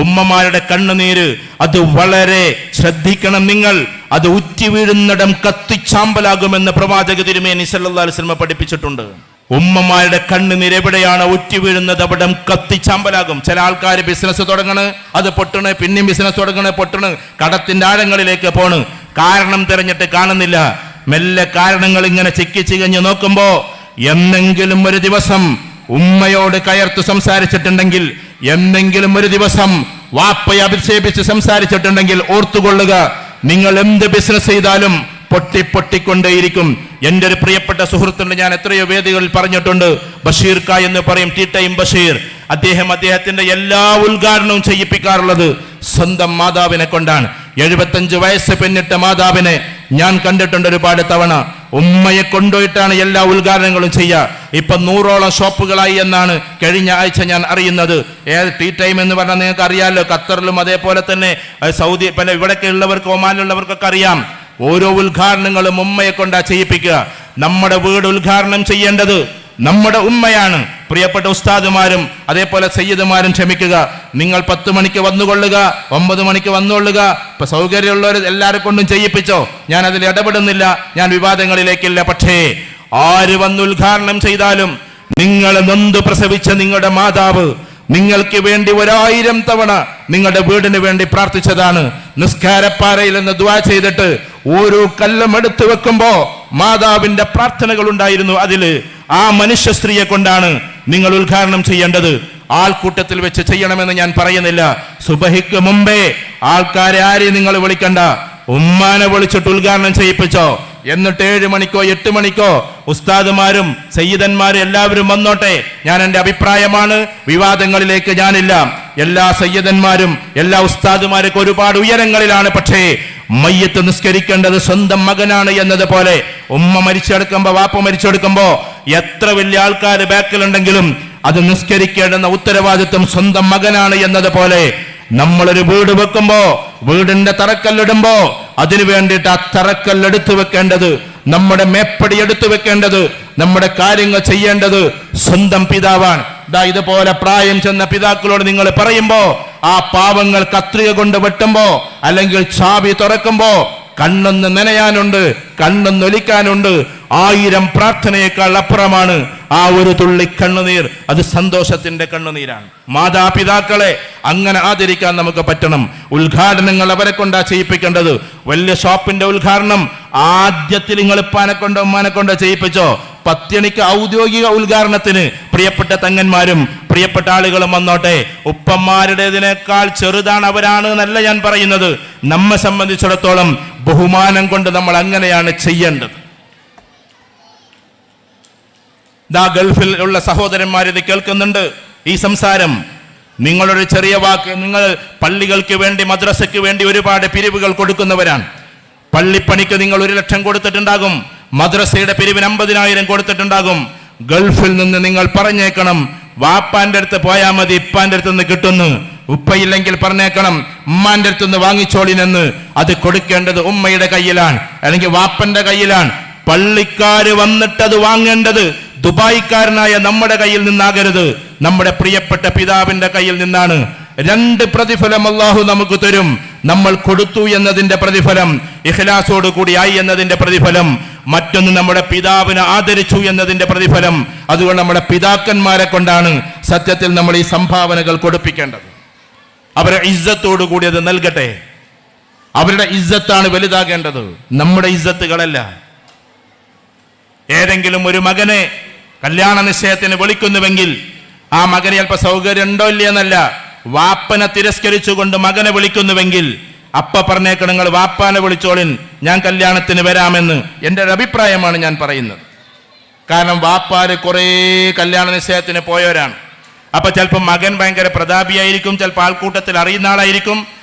ഉമ്മമാരുടെ കണ്ണുനീര് അത് വളരെ ശ്രദ്ധിക്കണം നിങ്ങൾ. അത് ഉറ്റി വീഴുന്നിടം കത്തിച്ചാമ്പലാകുമെന്ന് പ്രവാചക തിരുമേനി സല്ലല്ലാഹു അലൈഹി വസല്ലം പഠിപ്പിച്ചിട്ടുണ്ട്. ഉമ്മമാരുടെ കണ്ണുനീര് എവിടെയാണ് ഉറ്റി വീഴുന്നത് അവിടെ കത്തിച്ചാമ്പലാകും. ചില ആൾക്കാർ ബിസിനസ് തുടങ്ങണ്, അത് പൊട്ടണ്, പിന്നെയും ബിസിനസ് തുടങ്ങണ്, പൊട്ടണ്, കടത്തിന്റെ ആഴങ്ങളിലേക്ക് പോണ്. കാരണം തിരഞ്ഞിട്ട് കാണുന്നില്ല. മെല്ലെ കാരണങ്ങൾ ഇങ്ങനെ ചിക്കി ചികഞ്ഞ് നോക്കുമ്പോ എന്നെങ്കിലും ഒരു ദിവസം ഉമ്മയോട് കയർത്ത് സംസാരിച്ചിട്ടുണ്ടെങ്കിൽ, എന്നെങ്കിലും ഒരു ദിവസം വാപ്പയെ അഭിക്ഷേപിച്ച് സംസാരിച്ചിട്ടുണ്ടെങ്കിൽ ഓർത്തുകൊള്ളുക, നിങ്ങൾ എന്ത് ബിസിനസ് ചെയ്താലും പൊട്ടിക്കൊണ്ടേയിരിക്കും. എൻ്റെ ഒരു പ്രിയപ്പെട്ട സുഹൃത്തുണ്ട്, ഞാൻ എത്രയോ വേദികളിൽ പറഞ്ഞിട്ടുണ്ട്, ബഷീർ ക എന്ന് പറയും, ടീ ടൈം ബഷീർ. അദ്ദേഹത്തിന്റെ എല്ലാ ഉദ്ഘാടനവും ചെയ്യിപ്പിക്കാറുള്ളത് സ്വന്തം മാതാവിനെ കൊണ്ടാണ്. 75 വയസ്സ് പിന്നിട്ട മാതാവിനെ ഞാൻ കണ്ടിട്ടുണ്ട് ഒരുപാട് തവണ. ഉമ്മയെ കൊണ്ടുപോയിട്ടാണ് എല്ലാ ഉദ്ഘാടനങ്ങളും ചെയ്യുക. ഇപ്പൊ 100ഓളം ഷോപ്പുകളായി എന്നാണ് കഴിഞ്ഞ ആഴ്ച ഞാൻ അറിയുന്നത്. ടീ ടൈം എന്ന് പറഞ്ഞാൽ നിങ്ങൾക്ക് അറിയാമല്ലോ, ഖത്തറിലും അതേപോലെ തന്നെ സൗദി, പിന്നെ ഇവിടെയൊക്കെ ഉള്ളവർക്ക്, ഒമാനിലുള്ളവർക്കൊക്കെ അറിയാം. ഓരോ ഉദ്ഘാടനങ്ങളും ഉമ്മയെ കൊണ്ടാ ചെയ്യിപ്പിക്കുക. നമ്മുടെ വീട് ഉദ്ഘാടനം ചെയ്യേണ്ടത് നമ്മുടെ ഉമ്മയാണ്. പ്രിയപ്പെട്ട ഉസ്താദുമാരും അതേപോലെ സയ്യിദുമാരും ക്ഷമിക്കുക, നിങ്ങൾ 10 മണിക്ക് വന്നുകൊള്ളുക, 9 മണിക്ക് വന്നുകൊള്ളുക. ഇപ്പൊ സൗകര്യമുള്ളവർ എല്ലാവരെ കൊണ്ടും ചെയ്യിപ്പിച്ചോ, ഞാൻ അതിൽ ഇടപെടുന്നില്ല, ഞാൻ വിവാദങ്ങളിലേക്കില്ല. പക്ഷേ ആര് വന്ന് ഉദ്ഘാടനം ചെയ്താലും നിങ്ങൾ നൊന്ത് പ്രസവിച്ച നിങ്ങളുടെ മാതാവ് നിങ്ങൾക്ക് വേണ്ടി 1000 തവണ നിങ്ങളുടെ വീടിന് വേണ്ടി പ്രാർത്ഥിച്ചതാണ്. നിസ്കാരപ്പാറയിൽ നിന്ന് ദുആ ചെയ്തിട്ട് ഓരോ കല്ലും എടുത്തു വെക്കുമ്പോ മാതാവിന്റെ പ്രാർത്ഥനകൾ ഉണ്ടായിരുന്നു അതില്. ആ മനുഷ്യ സ്ത്രീയെ കൊണ്ടാണ് നിങ്ങൾ ഉദ്ഘാടനം ചെയ്യേണ്ടത്. ആൾക്കൂട്ടത്തിൽ വെച്ച് ചെയ്യണമെന്ന് ഞാൻ പറയുന്നില്ല. സുബഹിക്ക് മുമ്പേ ആൾക്കാരെ ആരെയും നിങ്ങൾ വിളിക്കണ്ട, ഉമ്മാനെ വിളിച്ചിട്ട് ഉദ്ഘാടനം ചെയ്യിപ്പിച്ചോ. എന്നിട്ട് 7 മണിക്കോ 8 മണിക്കോ ഉസ്താദുമാരും സയ്യിദന്മാരും എല്ലാവരും വന്നോട്ടെ. ഞാൻ എൻ്റെ അഭിപ്രായമാണ്, വിവാദങ്ങളിലേക്ക് ഞാനില്ല. എല്ലാ സയ്യിദന്മാരും എല്ലാ ഉസ്താദുമാരൊക്കെ ഒരുപാട് ഉയരങ്ങളിലാണ്. പക്ഷേ മയ്യത്ത് നിസ്കരിക്കേണ്ടത് സ്വന്തം മകനാണ് എന്നതുപോലെ ഉമ്മ മരിച്ചെടുക്കുമ്പോ, വാപ്പ മരിച്ചെടുക്കുമ്പോ എത്ര വലിയ ആൾക്കാർ ബാക്കിലുണ്ടെങ്കിലും അത് നിസ്കരിക്കേണ്ടുന്ന ഉത്തരവാദിത്വം സ്വന്തം മകനാണ് എന്നതുപോലെ നമ്മളൊരു വീട് വെക്കുമ്പോ, വീടിന്റെ തറക്കല്ലിടുമ്പോ അതിനു വേണ്ടിയിട്ട് ആ തറക്കല്ലെടുത്തു വെക്കേണ്ടത്, നമ്മുടെ മേപ്പടി എടുത്തു വെക്കേണ്ടത്, നമ്മുടെ കാര്യങ്ങൾ ചെയ്യേണ്ടത് സ്വന്തം പിതാവാണ്. ഇതുപോലെ പ്രായം ചെന്ന പിതാക്കളോട് നിങ്ങൾ പറയുമ്പോ, ആ പാവങ്ങൾ കത്രിക കൊണ്ട് വെട്ടുമ്പോ അല്ലെങ്കിൽ ചാവി തുറക്കുമ്പോ കണ്ണൊന്ന് നനയാനുണ്ട്, കണ്ണൊന്നൊലിക്കാനുണ്ട്. 1000 പ്രാർത്ഥനയേക്കാൾ അപ്പുറമാണ് ആ ഒരു തുള്ളി കണ്ണുനീർ. അത് സന്തോഷത്തിന്റെ കണ്ണുനീരാണ്. മാതാപിതാക്കളെ അങ്ങനെ ആദരിക്കാൻ നമുക്ക് പറ്റണം. ഉദ്ഘാടനങ്ങൾ അവരെ കൊണ്ടാ ചെയ്യിപ്പിക്കേണ്ടത്. വലിയ ഷോപ്പിന്റെ ഉദ്ഘാടനം ആദ്യത്തിൽ നിങ്ങൾ ഉപ്പാനെ കൊണ്ടോ ഉമ്മാനെ കൊണ്ടോ ചെയ്യിപ്പിച്ചോ. 10 മണിക്ക് ഔദ്യോഗിക ഉദ്ഘാടനത്തിന് പ്രിയപ്പെട്ട തങ്ങന്മാരും പ്രിയപ്പെട്ട ആളുകളും വന്നോട്ടെ. ഉപ്പന്മാരുടേതിനേക്കാൾ ചെറുതാണ് അവരാണ് എന്നല്ല ഞാൻ പറയുന്നത്. നമ്മെ സംബന്ധിച്ചിടത്തോളം ബഹുമാനം കൊണ്ട് നമ്മൾ അങ്ങനെയാണ് ചെയ്യേണ്ടത്. ഗൾഫിൽ ഉള്ള സഹോദരന്മാർ ഇത് കേൾക്കുന്നുണ്ട് ഈ സംസാരം. നിങ്ങളൊരു ചെറിയ വാക്ക്, നിങ്ങൾ പള്ളികൾക്ക് വേണ്ടി മദ്രസയ്ക്ക് വേണ്ടി ഒരുപാട് പിരിവുകൾ കൊടുക്കുന്നവരാണ്. പള്ളിപ്പണിക്ക് നിങ്ങൾ 1 ലക്ഷം കൊടുത്തിട്ടുണ്ടാകും, മദ്രസയുടെ പിരിവിന് 50,000 കൊടുത്തിട്ടുണ്ടാകും. ഗൾഫിൽ നിന്ന് നിങ്ങൾ പറഞ്ഞേക്കണം, വാപ്പാന്റെ അടുത്ത് പോയാൽ മതി, ഇപ്പാന്റെ അടുത്ത് നിന്ന് കിട്ടുന്നു. ഉപ്പയില്ലെങ്കിൽ പറഞ്ഞേക്കണം, ഉമ്മാന്റെ അടുത്ത് നിന്ന് വാങ്ങിച്ചോളിനെന്ന്. അത് കൊടുക്കേണ്ടത് ഉമ്മയുടെ കയ്യിലാണ്, അല്ലെങ്കിൽ വാപ്പന്റെ കയ്യിലാണ്. പള്ളിക്കാര് വന്നിട്ട് അത് വാങ്ങേണ്ടത് ദുബായിക്കാരനായ നമ്മുടെ കയ്യിൽ നിന്നാകരുത്, നമ്മുടെ പ്രിയപ്പെട്ട പിതാവിന്റെ കയ്യിൽ നിന്നാണ്. 2 പ്രതിഫലം അല്ലാഹു നമുക്ക് തരും. നമ്മൾ കൊടുത്തു എന്നതിന്റെ പ്രതിഫലം, ഇഖ്ലാസോട് കൂടി ആയി എന്നതിന്റെ പ്രതിഫലം, മറ്റൊന്ന് നമ്മുടെ പിതാവിനെ ആദരിച്ചു എന്നതിന്റെ പ്രതിഫലം. അതുകൊണ്ട് നമ്മുടെ പിതാക്കന്മാരെ കൊണ്ടാണ് സത്യത്തിൽ നമ്മൾ ഈ സംഭാവനകൾ കൊടുപ്പിക്കേണ്ടത്. അവരെ ഇസ്സത്തോടു കൂടി അത് നൽകട്ടെ. അവരുടെ ഇസ്സത്താണ് വലുതാകേണ്ടത്, നമ്മുടെ ഇസ്സത്തുകളല്ല. ഏതെങ്കിലും ഒരു മകനെ കല്യാണ നിശ്ചയത്തിന് വിളിക്കുന്നുവെങ്കിൽ ആ മകന് ചിലപ്പോൾ സൗകര്യം ഉണ്ടോ ഇല്ലയെന്നല്ല, വാപ്പനെ തിരസ്കരിച്ചുകൊണ്ട് മകനെ വിളിക്കുന്നുവെങ്കിൽ അപ്പ പറഞ്ഞേക്കണം, നിങ്ങൾ വാപ്പാനെ വിളിച്ചോളിൻ, ഞാൻ കല്യാണത്തിന് വരാമെന്ന്. എൻ്റെ ഒരു അഭിപ്രായമാണ് ഞാൻ പറയുന്നത്. കാരണം വാപ്പാര് കുറേ കല്യാണ നിശ്ചയത്തിന് പോയവരാണ്. അപ്പൊ ചിലപ്പോൾ മകൻ ഭയങ്കര പ്രതാപിയായിരിക്കും, ചിലപ്പോൾ ആൾക്കൂട്ടത്തിൽ അറിയുന്ന ആളായിരിക്കും.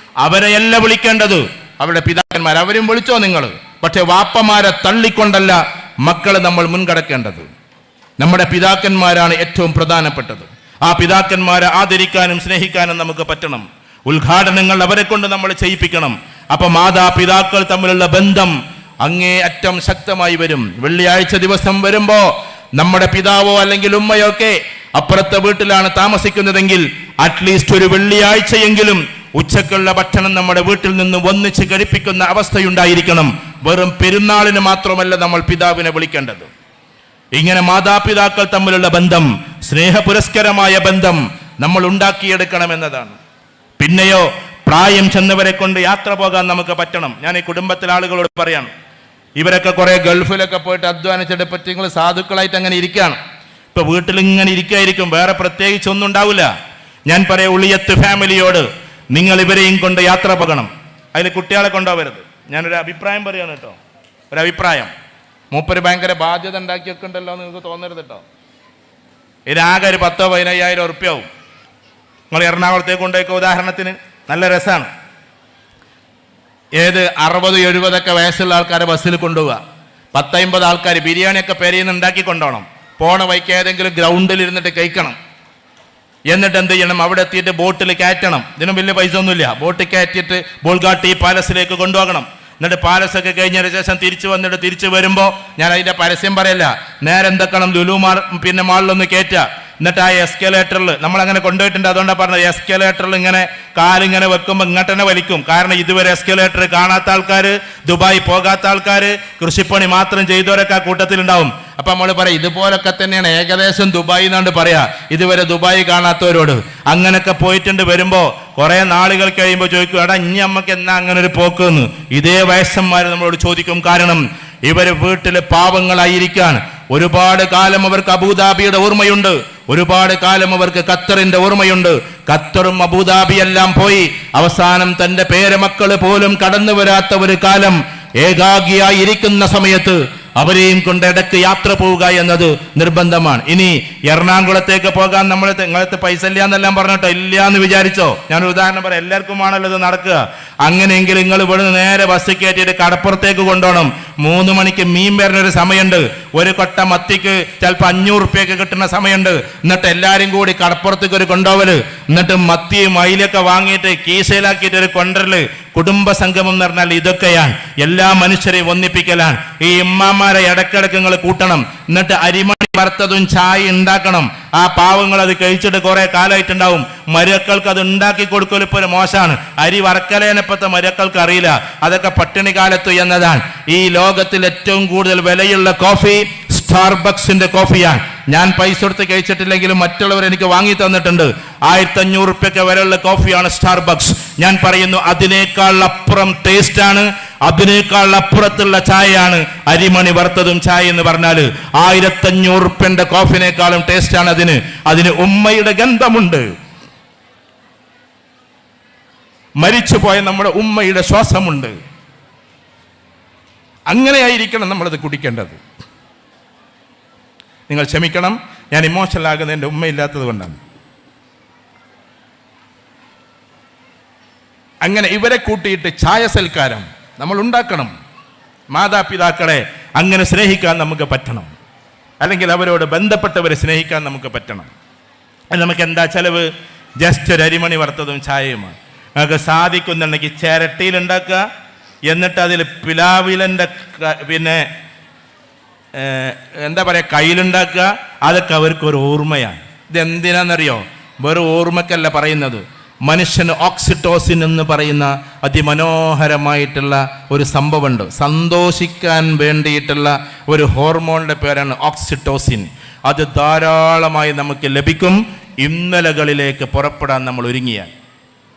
അവരെയല്ല വിളിക്കേണ്ടത്, അവരുടെ പിതാക്കന്മാർ. അവരും വിളിച്ചോ നിങ്ങൾ, പക്ഷെ വാപ്പമാരെ തള്ളിക്കൊണ്ടല്ല മക്കളെ നമ്മൾ മുൻകടക്കേണ്ടത്. നമ്മുടെ പിതാക്കന്മാരാണ് ഏറ്റവും പ്രധാനപ്പെട്ടത്. ആ പിതാക്കന്മാരെ ആദരിക്കാനും സ്നേഹിക്കാനും നമുക്ക് പറ്റണം. ഉദ്ഘാടനങ്ങൾ അവരെ കൊണ്ട് നമ്മൾ ചെയ്യിപ്പിക്കണം. അപ്പൊ മാതാപിതാക്കൾ തമ്മിലുള്ള ബന്ധം അങ്ങേ അറ്റം ശക്തമായി വരും. വെള്ളിയാഴ്ച ദിവസം വരുമ്പോ നമ്മുടെ പിതാവോ അല്ലെങ്കിൽ ഉമ്മയോ ഒക്കെ അപ്പുറത്തെ വീട്ടിലാണ് താമസിക്കുന്നതെങ്കിൽ അറ്റ്ലീസ്റ്റ് ഒരു വെള്ളിയാഴ്ചയെങ്കിലും ഉച്ചക്കുള്ള ഭക്ഷണം നമ്മുടെ വീട്ടിൽ നിന്ന് ഒന്നിച്ച് കഴിപ്പിക്കുന്ന അവസ്ഥയുണ്ടായിരിക്കണം. വെറും പെരുന്നാളിന് മാത്രമല്ല നമ്മൾ പിതാവിനെ വിളിക്കേണ്ടത്. ഇങ്ങനെ മാതാപിതാക്കൾ തമ്മിലുള്ള ബന്ധം, സ്നേഹപുരസ്കരമായ ബന്ധം നമ്മൾ ഉണ്ടാക്കിയെടുക്കണമെന്നതാണ്. പിന്നെയോ പ്രായം ചെന്നവരെ കൊണ്ട് യാത്ര പോകാൻ നമുക്ക് പറ്റണം. ഞാൻ ഈ കുടുംബത്തിലെ ആളുകളോട് പറയാണ്, ഇവരൊക്കെ കുറെ ഗൾഫിലൊക്കെ പോയിട്ട് അധ്വാനിച്ചിട്ട് പറ്റി നിങ്ങൾ സാധുക്കളായിട്ട് അങ്ങനെ ഇരിക്കുകയാണ്. ഇപ്പൊ വീട്ടിൽ ഇങ്ങനെ ഇരിക്കായിരിക്കും, വേറെ പ്രത്യേകിച്ച് ഒന്നും ഉണ്ടാവില്ല. ഞാൻ പറയാം, ഉളിയത്ത് ഫാമിലിയോട് നിങ്ങൾ ഇവരെയും കൊണ്ട് യാത്ര പോകണം. അതിൽ കുട്ടികളെ കൊണ്ടുപോകരുത്. ഞാനൊരു അഭിപ്രായം പറയാണ് കേട്ടോ, ഒരു അഭിപ്രായം. മൂപ്പര് ഭയങ്കര ബാധ്യത ഉണ്ടാക്കിയൊക്കെ ഉണ്ടല്ലോ എന്ന് നിങ്ങൾക്ക് തോന്നരുത് കേട്ടോ. ഇതിനാകെ ഒരു 10,000-15,000 ഉറുപ്പ്യാവും. നിങ്ങൾ എറണാകുളത്തേക്ക് കൊണ്ടുപോയിക്കോ ഉദാഹരണത്തിന്, നല്ല രസമാണ്. ഏത് 60-70 വയസ്സുള്ള ആൾക്കാരെ ബസ്സിൽ കൊണ്ടുപോവുക, 10-50 ആൾക്കാർ ബിരിയാണിയൊക്കെ പെരയിൽ നിന്ന് ഉണ്ടാക്കി കൊണ്ടുപോകണം. പോണ വൈക്ക് ഏതെങ്കിലും ഗ്രൗണ്ടിൽ ഇരുന്നിട്ട് കഴിക്കണം. എന്നിട്ട് എന്ത് ചെയ്യണം, അവിടെ എത്തിയിട്ട് ബോട്ടിൽ കയറ്റണം. ഇതിനും വലിയ പൈസ ഒന്നുമില്ല. ബോട്ടിൽ കയറ്റിയിട്ട് ബോൾഗാട്ടി പാലസിലേക്ക് കൊണ്ടുപോകണം. എന്നിട്ട് പാലസൊക്കെ കഴിഞ്ഞതിന് ശേഷം തിരിച്ചു വരുമ്പോൾ, ഞാൻ അതിൻ്റെ പരസ്യം പറയല്ല, നേരെ എന്തൊക്കണം ലുലു മാളിലൊന്ന് കയറ്റുക. എന്നിട്ട് ആ എസ്കലേറ്ററിൽ നമ്മളങ്ങനെ കൊണ്ടുപോയിട്ടുണ്ട്. അതുകൊണ്ടാണ് പറഞ്ഞത്, എസ്കലേറ്ററിൽ ഇങ്ങനെ കാലിങ്ങനെ വെക്കുമ്പോൾ ഇങ്ങോട്ട് തന്നെ വലിക്കും. കാരണം ഇതുവരെ എസ്കലേറ്റർ കാണാത്ത ആൾക്കാർ, ദുബായ് പോകാത്ത ആൾക്കാർ, കൃഷിപ്പണി മാത്രം ചെയ്തവരൊക്കെ ആ കൂട്ടത്തിലുണ്ടാവും. അപ്പം നമ്മൾ പറയാം, ഇതുപോലൊക്കെ തന്നെയാണ് ഏകദേശം ദുബായ് എന്നാണ്ട് പറയാ, ഇതുവരെ ദുബായ് കാണാത്തവരോട്. അങ്ങനെയൊക്കെ പോയിട്ടുണ്ട്. വരുമ്പോൾ കുറെ നാളുകൾ കഴിയുമ്പോൾ ചോദിക്കും, എടാ ഇനി അമ്മക്ക് എന്നാ അങ്ങനെ ഒരു പോക്കെന്ന്. ഇതേ വയസ്സന്മാർ നമ്മളോട് ചോദിക്കും. കാരണം ഇവര് വീട്ടില് പാവങ്ങളായിരിക്കാൻ ഒരുപാട് കാലം അവർക്ക് അബുദാബിയുടെ ഓർമ്മയുണ്ട്, ഒരുപാട് കാലം അവർക്ക് ഖത്തറിന്റെ ഓർമ്മയുണ്ട്. ഖത്തറും അബുദാബിയെല്ലാം പോയി അവസാനം തന്റെ പേരമക്കള് പോലും കടന്നു വരാത്ത ഒരു കാലം ഏകാഗിയായിരിക്കുന്ന സമയത്ത് അവരെയും കൊണ്ട് ഇടയ്ക്ക് യാത്ര പോവുക എന്നത് നിർബന്ധമാണ്. ഇനി എറണാകുളത്തേക്ക് പോകാൻ നിങ്ങളത്തെ പൈസ ഇല്ല എന്നെല്ലാം പറഞ്ഞിട്ടോ, ഇല്ല എന്ന് വിചാരിച്ചോ. ഞാനൊരു ഉദാഹരണം പറയാം, എല്ലാവർക്കും ആണല്ലോ ഇത് നടക്കുക. അങ്ങനെയെങ്കിൽ നിങ്ങൾ ഇവിടുന്ന് നേരെ ബസ് കയറ്റിയിട്ട് കടപ്പുറത്തേക്ക് കൊണ്ടുപോകണം. 3 മണിക്ക് മീൻ വരുന്നൊരു സമയമുണ്ട്. ഒരു കൊട്ട മത്തിക്ക് ചിലപ്പോൾ 500 റുപ്യക്ക് കിട്ടുന്ന സമയമുണ്ട്. എന്നിട്ട് എല്ലാവരും കൂടി കടപ്പുറത്തേക്ക് ഒരു കൊണ്ടുപോകല്, എന്നിട്ട് മത്തിയും അയിലൊക്കെ വാങ്ങിയിട്ട് കീശയിലാക്കിയിട്ട് ഒരു കൊണ്ടരല്. കുടുംബ സംഗമം എന്ന് പറഞ്ഞാൽ ഇതൊക്കെയാണ്. എല്ലാ മനുഷ്യരെയും ഒന്നിപ്പിക്കലാണ്. ഈ ഇമ്മാമാരെ ഇടക്കിടക്ക് നിങ്ങൾ കൂട്ടണം. എന്നിട്ട് അരിമണി വറുത്തതും ചായ ഉണ്ടാക്കണം. ആ പാവങ്ങൾ അത് കഴിച്ചിട്ട് കുറെ കാലമായിട്ടുണ്ടാവും. മരുക്കൾക്ക് അത് ഉണ്ടാക്കി കൊടുക്കൽ ഇപ്പോൾ ഒരു മോശമാണ്. അരി വറക്കലേനപ്പത്തെ മരുക്കൾക്ക് അറിയില്ല. അതൊക്കെ പട്ടിണി കാലത്ത് എന്നതാണ്. ഈ ലോകത്തിൽ ഏറ്റവും കൂടുതൽ വിലയുള്ള കോഫി സ്റ്റാർബക്സിന്റെ കോഫിയാണ്. ഞാൻ പൈസ കൊടുത്ത് കഴിച്ചിട്ടില്ലെങ്കിലും മറ്റുള്ളവർ എനിക്ക് വാങ്ങി തന്നിട്ടുണ്ട്. 1500 റുപ്യക്ക് വിലയുള്ള കോഫിയാണ് സ്റ്റാർബക്സ്. ഞാൻ പറയുന്നു, അതിനേക്കാൾ അപ്പുറം ടേസ്റ്റാണ്, അതിനേക്കാൾ അപ്പുറത്തുള്ള ചായയാണ് അരിമണി വറുത്തതും ചായ എന്ന് പറഞ്ഞാൽ. 1500 റുപ്യന്റെ കോഫിനേക്കാളും ടേസ്റ്റാണ് അതിന് ഉമ്മയുടെ ഗന്ധമുണ്ട്. മരിച്ചുപോയ നമ്മുടെ ഉമ്മയുടെ ശ്വാസമുണ്ട്. അങ്ങനെയായിരിക്കണം നമ്മളത് കുടിക്കേണ്ടത്. നിങ്ങൾ ക്ഷമിക്കണം, ഞാൻ ഇമോഷണൽ ആകുന്നത് എൻ്റെ ഉമ്മയില്ലാത്തത് കൊണ്ടാണ്. അങ്ങനെ ഇവരെ കൂട്ടിയിട്ട് ചായ സൽക്കാരം നമ്മൾ ഉണ്ടാക്കണം. മാതാപിതാക്കളെ അങ്ങനെ സ്നേഹിക്കാൻ നമുക്ക് പറ്റണം. അല്ലെങ്കിൽ അവരോട് ബന്ധപ്പെട്ടവരെ സ്നേഹിക്കാൻ നമുക്ക് പറ്റണം. നമുക്ക് എന്താ ചെലവ്? ജസ്റ്റ് ഒരു അരിമണി വറുത്തതും ചായയുമാണ്. നമുക്ക് സാധിക്കുന്നുണ്ടെങ്കിൽ ചിരട്ടിയിലുണ്ടാക്കുക, എന്നിട്ട് അതിൽ പിലാവിലൻ്റെ പിന്നെ എന്താ പറയുക കയ്യിലുണ്ടാക്കുക. അതൊക്കെ അവർക്കൊരു ഓർമ്മയാണ്. ഇതെന്തിനാണെന്നറിയോ? വെറും ഓർമ്മക്കല്ല പറയുന്നത്. മനുഷ്യന് ഓക്സിറ്റോസിൻ എന്ന് പറയുന്ന അതിമനോഹരമായിട്ടുള്ള ഒരു സംഭവമുണ്ട്. സന്തോഷിക്കാൻ വേണ്ടിയിട്ടുള്ള ഒരു ഹോർമോണിൻ്റെ പേരാണ് ഓക്സിറ്റോസിൻ. അത് ധാരാളമായി നമുക്ക് ലഭിക്കും ഇന്നലകളിലേക്ക് പുറപ്പെടാൻ നമ്മൾ ഒരുങ്ങിയാൽ.